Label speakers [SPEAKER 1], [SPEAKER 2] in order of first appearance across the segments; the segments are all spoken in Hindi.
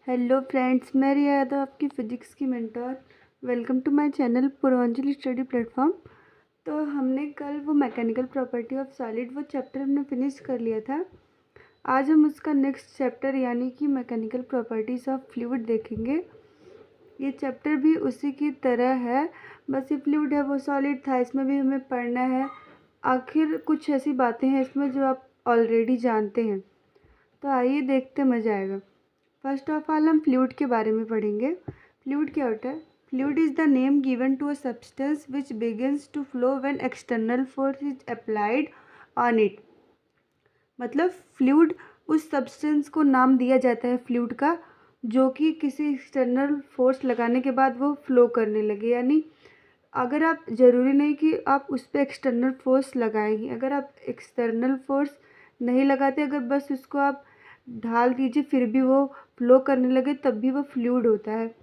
[SPEAKER 1] हेलो फ्रेंड्स, मैं रिया यादव, आपकी फ़िज़िक्स की mentor. Welcome to my channel Purvanjali study platform. तो हमने कल वो मैकेनिकल प्रॉपर्टी ऑफ सॉलिड वो चैप्टर हमने फिनिश कर लिया था। आज हम उसका नेक्स्ट चैप्टर यानी कि मैकेनिकल प्रॉपर्टीज़ ऑफ फ्लूइड देखेंगे। ये चैप्टर भी उसी की तरह है, बस ये फ्लूइड है वो सॉलिड था, इसमें भी हमें पढ़ना है। आखिर कुछ ऐसी बातें हैं इसमें जो आप ऑलरेडी जानते हैं, तो आइए देखते, मज़ा आएगा। फर्स्ट ऑफ ऑल हम फ्लूइड के बारे में पढ़ेंगे। फ्लूइड क्या होता है? Fluid is the name given to a substance which begins to flow when external force is applied on it. मतलब फ्लूइड उस सब्सटेंस को नाम दिया जाता है फ्लूइड का, जो कि किसी एक्सटर्नल फोर्स लगाने के बाद वो फ्लो करने लगे। यानी अगर आप, ज़रूरी नहीं कि आप उस पर एक्सटर्नल फोर्स लगाएंगे, अगर आप एक्सटर्नल फोर्स नहीं लगाते, अगर बस उसको आप ढाल दीजिए फिर भी वो फ्लो करने लगे, तब भी वो फ्लूइड होता है।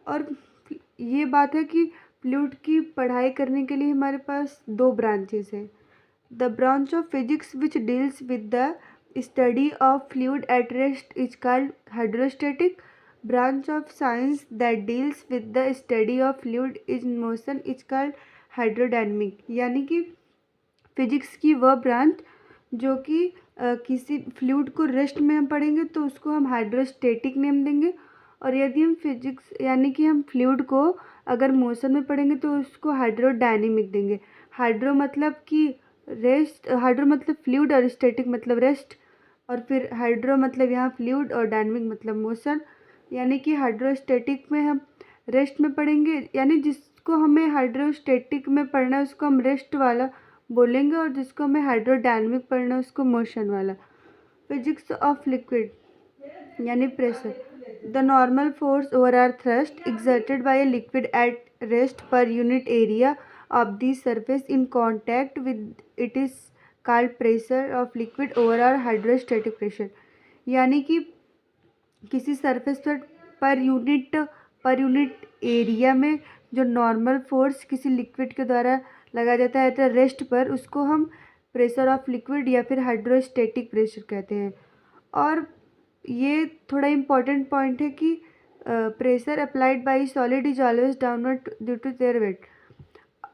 [SPEAKER 1] और ये बात है कि फ्लूइड की पढ़ाई करने के लिए हमारे पास दो ब्रांचेस हैं। The branch of physics which deals with the study of fluid at rest is called hydrostatic. Branch of science that deals with the study of fluid is motion is called hydrodynamic. यानी कि फिजिक्स की वह ब्रांच जो कि किसी फ्लूइड को रेस्ट में हम पढ़ेंगे तो उसको हम हाइड्रोस्टेटिक नेम देंगे, और यदि हम फिजिक्स यानी कि हम फ्लूइड को अगर मोशन में पढ़ेंगे तो उसको हाइड्रोडायनेमिक देंगे। हाइड्रो मतलब कि रेस्ट, हाइड्रो मतलब फ्लूइड और स्टैटिक मतलब रेस्ट, और फिर हाइड्रो मतलब यहाँ फ्लूइड और डायनेमिक मतलब मोशन। यानी कि हाइड्रोस्टैटिक में हम रेस्ट में पढ़ेंगे, यानी जिसको हमें हाइड्रोस्टैटिक में पढ़ना है उसको हम रेस्ट वाला बोलेंगे, और जिसको हमें हाइड्रोडायनेमिक पढ़ना है उसको मोशन वाला। फिजिक्स ऑफ लिक्विड यानी pressure. The normal force over or thrust exerted by a liquid at rest per unit area of the surface in contact with it is called pressure of liquid over our hydrostatic pressure। यानी कि किसी सरफेस पर यूनिट एरिया में जो नॉर्मल फोर्स किसी लिक्विड के द्वारा लगाया जाता है तो रेस्ट पर, उसको हम प्रेशर ऑफ लिक्विड या फिर हाइड्रोस्टैटिक प्रेशर कहते हैं। और ये थोड़ा इम्पॉर्टेंट पॉइंट है कि pressure applied by solid is always downward due to their weight.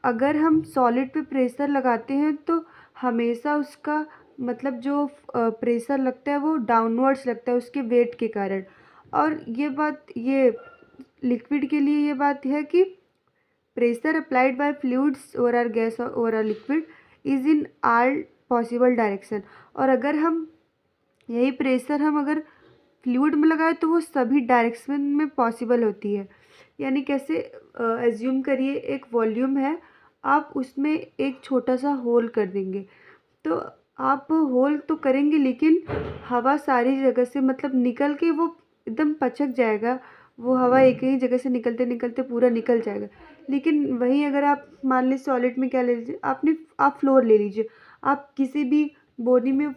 [SPEAKER 1] अगर हम सॉलिड पे प्रेशर लगाते हैं तो हमेशा उसका मतलब जो प्रेशर लगता है वो डाउनवर्ड्स लगता है उसके वेट के कारण। और ये लिक्विड के लिए ये बात है कि pressure applied by fluids over or gas over or liquid is in all possible direction. और अगर हम यही प्रेशर हम अगर फ्लूइड में लगाए तो वो सभी डायरेक्शन में पॉसिबल होती है। यानी कैसे, एज्यूम करिए एक वॉल्यूम है, आप उसमें एक छोटा सा होल कर देंगे, तो आप होल तो करेंगे लेकिन हवा सारी जगह से मतलब निकल के वो एकदम पचक जाएगा, वो हवा एक ही जगह से निकलते निकलते पूरा निकल जाएगा। लेकिन वहीं अगर आप मान लीजिए सॉलिड में क्या ले लीजिए, आप फ्लोर ले लीजिए, आप किसी भी बॉडी में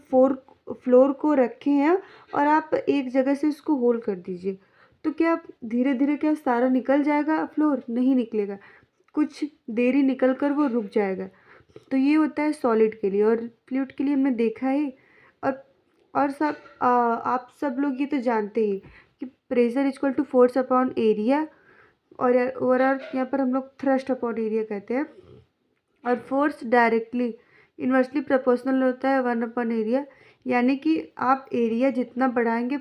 [SPEAKER 1] फ्लोर को रखे हैं और आप एक जगह से उसको होल कर दीजिए, तो क्या धीरे धीरे क्या सारा निकल जाएगा? फ्लोर नहीं निकलेगा, कुछ देरी निकल कर वो रुक जाएगा। तो ये होता है सॉलिड के लिए, और फ्लूइड के लिए हमने देखा ही। और आप सब लोग ये तो जानते ही कि pressure equal to force upon area, और ओवरऑल यहाँ पर हम लोग थ्रस्ट अपॉन एरिया कहते हैं। और फोर्स डायरेक्टली इन्वर्सली प्रोपोर्शनल होता है 1 अपॉन एरिया। यानी कि आप एरिया जितना बढ़ाएंगे